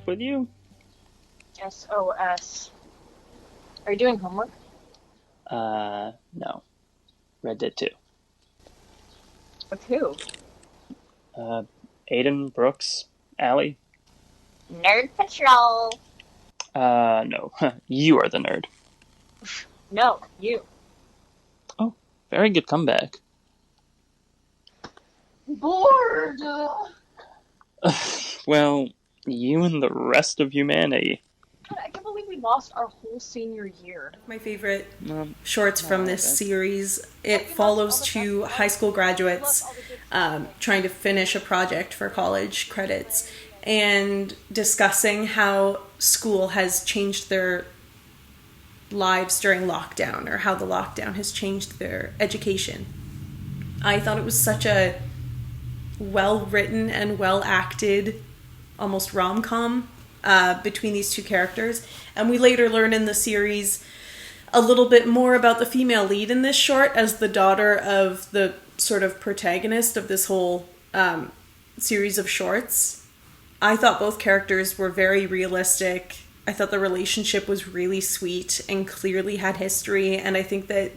with you? SOS. Are you doing homework? No. Red Dead 2. With who? Uh, Aiden, Brooks, Allie? Nerd Patrol. No. You are the nerd. No, you. Oh, very good comeback. Bored. Well, you and the rest of humanity. God, I can't believe we lost our whole senior year. My favorite shorts Not from all this of it. series. But It we lost follows all the best two high parts. school We lost graduates all the good stuff. trying to finish a project for college credits and discussing how school has changed their lives during lockdown or how the lockdown has changed their education. I thought it was such a well written and well acted, almost rom com between these two characters. And we later learn in the series a little bit more about the female lead in this short as the daughter of the sort of protagonist of this whole series of shorts. I thought both characters were very realistic. I thought the relationship was really sweet and clearly had history. And I think that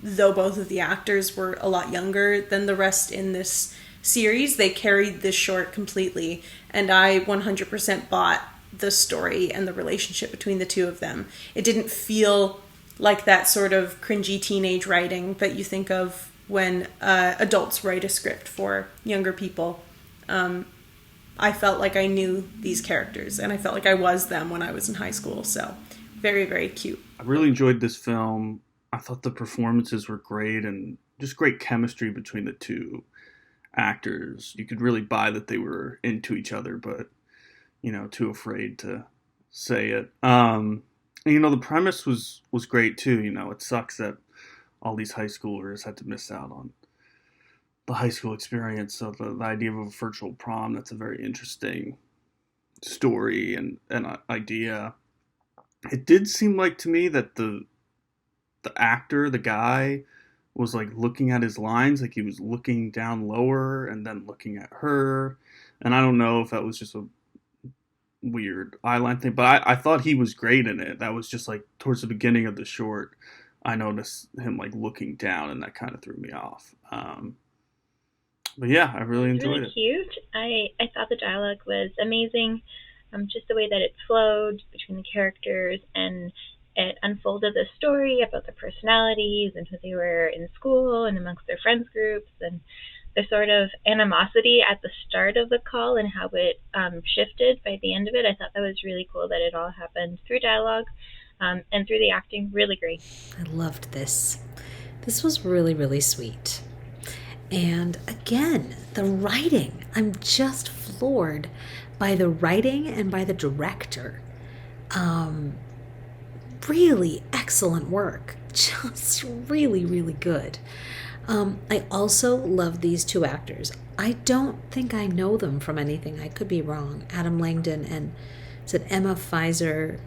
though both of the actors were a lot younger than the rest in this series, they carried this short completely. And I 100% bought the story and the relationship between the two of them. It didn't feel like that sort of cringy teenage writing that you think of when adults write a script for younger people. I felt like I knew these characters, and I felt like I was them when I was in high school. So, very, very cute. I really enjoyed this film. I thought the performances were great and just great chemistry between the two actors. You could really buy that they were into each other, but, too afraid to say it. And, the premise was great too. It sucks that all these high schoolers had to miss out on the high school experience. So the idea of a virtual prom, that's a very interesting story and idea. It did seem like to me that the actor, the guy, was like looking at his lines, like he was looking down lower and then looking at her. And I don't know if that was just a weird eyeline thing, but I thought he was great in it. That was just like towards the beginning of the short, I noticed him like looking down, and that kind of threw me off. But yeah, I really It's really enjoyed it. cute. I thought the dialogue was amazing. Just the way that it flowed between the characters and it unfolded the story about their personalities and who they were in school and amongst their friends groups and the sort of animosity at the start of the call and how it shifted by the end of it. I thought that was really cool that it all happened through dialogue and through the acting. Really great. I loved this. This was really, really sweet. And again, the writing. I'm just floored by the writing and by the director. Really excellent work. Just really, really good. I also love these two actors. I don't think I know them from anything. I could be wrong. Adam Langdon and is it Emma Pfizer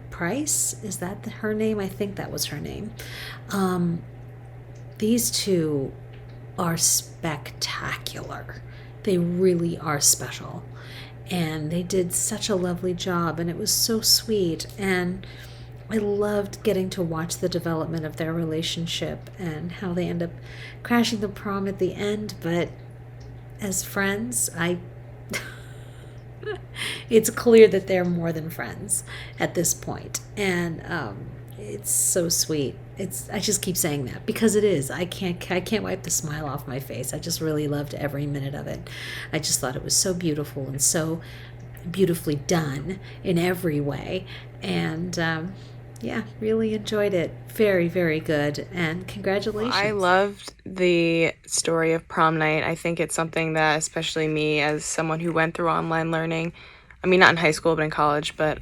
Price? Is that her name? I think that was her name. These two are spectacular. They really are special. And they did such a lovely job, and it was so sweet. And I loved getting to watch the development of their relationship and how they end up crashing the prom at the end. But as friends, it's clear that they're more than friends at this point. And it's so sweet. I just keep saying that because it is. I can't wipe the smile off my face. I just really loved every minute of it. I just thought it was so beautiful and so beautifully done in every way. And yeah, really enjoyed it. Very, very good. And congratulations. I loved the story of prom night. I think it's something that, especially me as someone who went through online learning, I mean, not in high school, but in college, but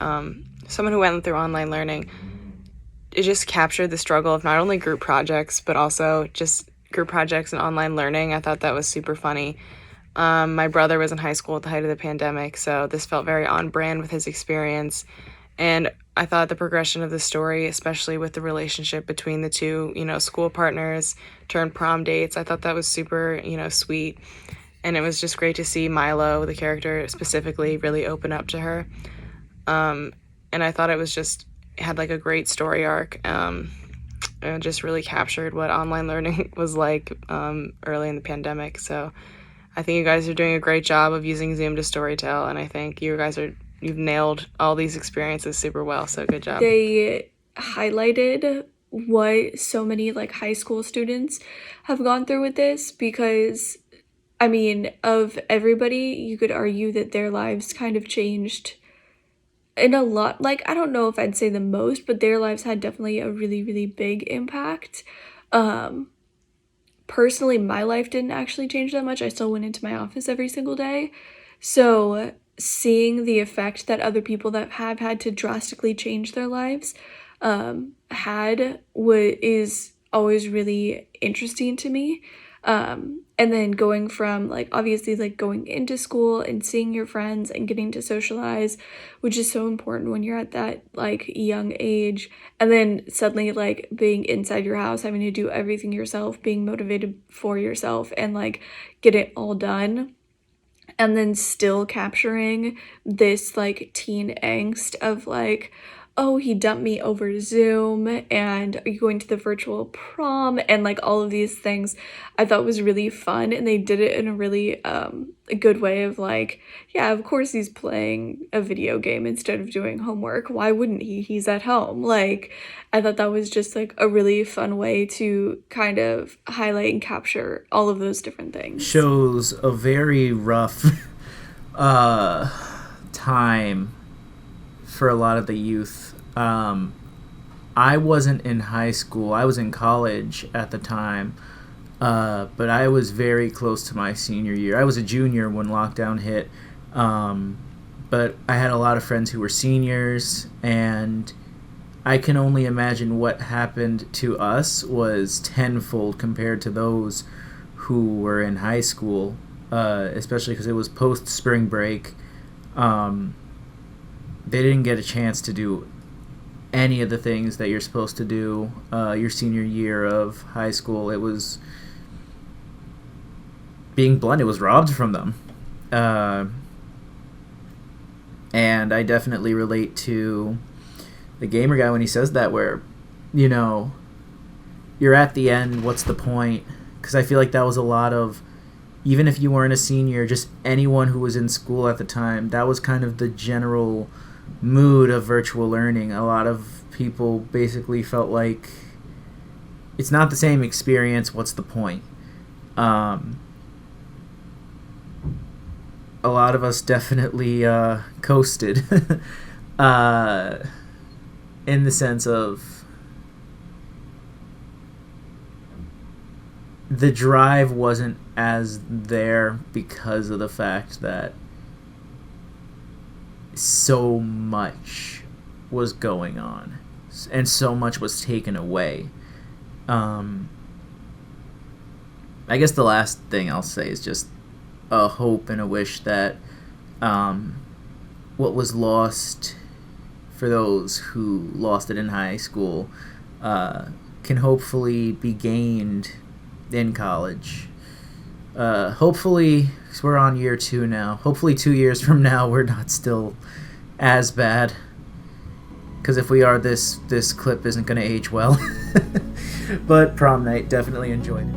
someone who went through online learning, it just captured the struggle of not only group projects, but also just group projects and online learning. I thought that was super funny. My brother was in high school at the height of the pandemic, so this felt very on brand with his experience. And I thought the progression of the story, especially with the relationship between the two, school partners turned prom dates, I thought that was super, sweet. And it was just great to see Milo, the character specifically, really open up to her. And I thought it had like a great story arc. And it just really captured what online learning was like early in the pandemic. So I think you guys are doing a great job of using Zoom to storytell, and I think you've nailed all these experiences super well. So good job. They highlighted what so many like high school students have gone through with this, because I mean, of everybody, you could argue that their lives kind of changed in a lot. Like, I don't know if I'd say the most, but their lives had definitely a really, really big impact. Personally, my life didn't actually change that much. I still went into my office every single day. So seeing the effect that other people that have had to drastically change their lives had what is always really interesting to me. And then going from like obviously like going into school and seeing your friends and getting to socialize, which is so important when you're at that like young age, and then suddenly like being inside your house, having to do everything yourself, being motivated for yourself and like get it all done. And then still capturing this like teen angst of like, oh, he dumped me over Zoom, and are you going to the virtual prom, and like all of these things I thought was really fun. And they did it in a really a good way of like, yeah, of course he's playing a video game instead of doing homework. Why wouldn't he? He's at home. Like, I thought that was just like a really fun way to kind of highlight and capture all of those different things. Shows a very rough time for a lot of the youth. I wasn't in high school. I was in college at the time, but I was very close to my senior year. I was a junior when lockdown hit, but I had a lot of friends who were seniors, and I can only imagine what happened to us was tenfold compared to those who were in high school, especially because it was post-spring break. They didn't get a chance to do any of the things that you're supposed to do your senior year of high school. It was, being blunt, it was robbed from them. And I definitely relate to the gamer guy when he says that, where, you know, you're at the end, what's the point? Because I feel like that was a lot of, even if you weren't a senior, just anyone who was in school at the time, that was kind of the general mood of virtual learning. A lot of people basically felt like it's not the same experience, what's the point? A lot of us definitely coasted in the sense of the drive wasn't as there because of the fact that so much was going on and so much was taken away. I guess the last thing I'll say is just a hope and a wish that what was lost for those who lost it in high school can hopefully be gained in college. Hopefully, because we're on year 2 now, hopefully 2 years from now we're not still as bad. Because if we are, this clip isn't going to age well. But prom night, definitely enjoyed it.